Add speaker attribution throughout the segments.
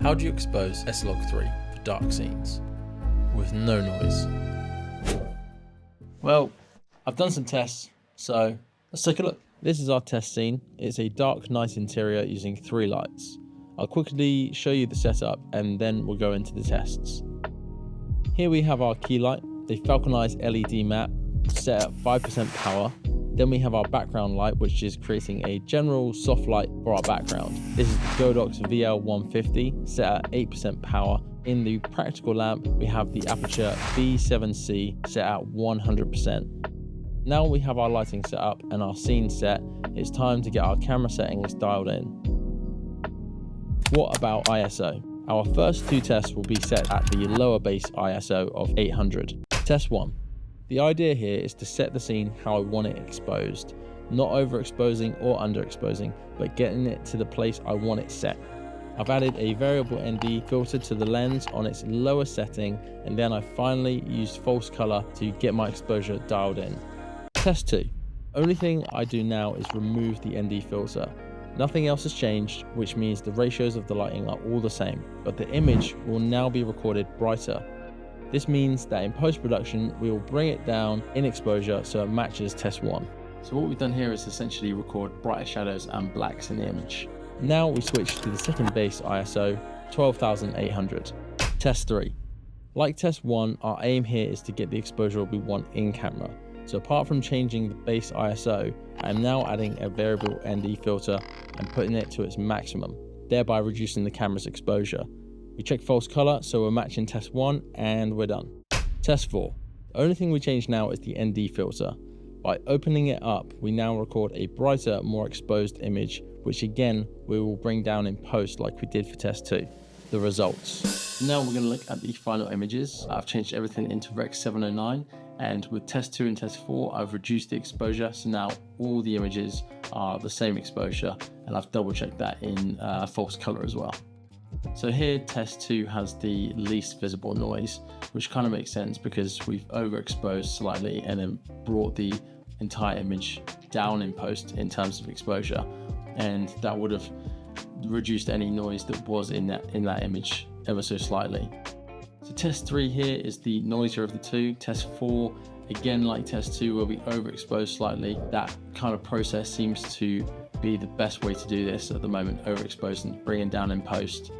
Speaker 1: How do you expose SLOG3 for dark scenes with no noise? Well, I've done some tests, so let's take a look. This is our test scene. It's a dark night interior using 3 lights. I'll quickly show you the setup and then we'll go into the tests. Here we have our key light, a falconized LED map set at 5% power. Then we have our background light, which is creating a general soft light for our background. This is the Godox VL150 set at 8% power. In the practical lamp, we have the Aperture B7C set at 100%. Now we have our lighting set up and our scene set, it's time to get our camera settings dialed in. What about ISO? Our first 2 tests will be set at the lower base ISO of 800. Test 1. The idea here is to set the scene how I want it exposed, not overexposing or underexposing, but getting it to the place I want it set. I've added a variable ND filter to the lens on its lower setting, and then I finally used false color to get my exposure dialed in. Test 2. Only thing I do now is remove the ND filter. Nothing else has changed, which means the ratios of the lighting are all the same, but the image will now be recorded brighter. This means that in post-production, we will bring it down in exposure so it matches test 1. So what we've done here is essentially record brighter shadows and blacks in the image. Now we switch to the second base ISO, 12,800. Test 3. Like test 1, our aim here is to get the exposure we want in camera. So apart from changing the base ISO, I am now adding a variable ND filter and putting it to its maximum, thereby reducing the camera's exposure. We check false color, so we're matching test 1 and we're done. Test 4. The only thing we change now is the ND filter. By opening it up, we now record a brighter, more exposed image, which again, we will bring down in post like we did for test 2. The results. Now we're going to look at the final images. I've changed everything into Rec 709, and with test 2 and test 4, I've reduced the exposure, so now all the images are the same exposure, and I've double checked that in false color as well. So here test 2 has the least visible noise, which kind of makes sense because we've overexposed slightly and then brought the entire image down in post in terms of exposure, and that would have reduced any noise that was in that image ever so slightly. So test 3 here is the noisier of the 2. Test 4, again like test 2 where we overexpose slightly. That kind of process seems to be the best way to do this at the moment, overexposing, bringing down in post.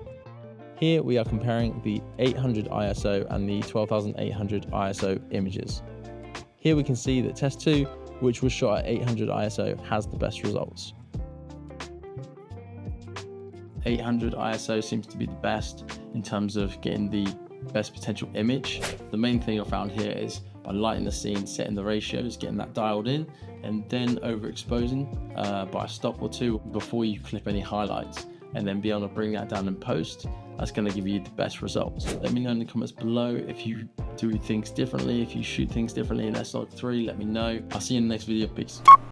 Speaker 1: Here we are comparing the 800 ISO and the 12,800 ISO images. Here we can see that test 2, which was shot at 800 ISO, has the best results. 800 ISO seems to be the best in terms of getting the best potential image. The main thing I found here is by lighting the scene, setting the ratios, getting that dialed in, and then overexposing by a stop or 2 before you clip any highlights, and then be able to bring that down in post. That's going to give you the best results. Let me know in the comments below if you do things differently, if you shoot things differently in SLOG3, let me know. I'll see you in the next video. Peace.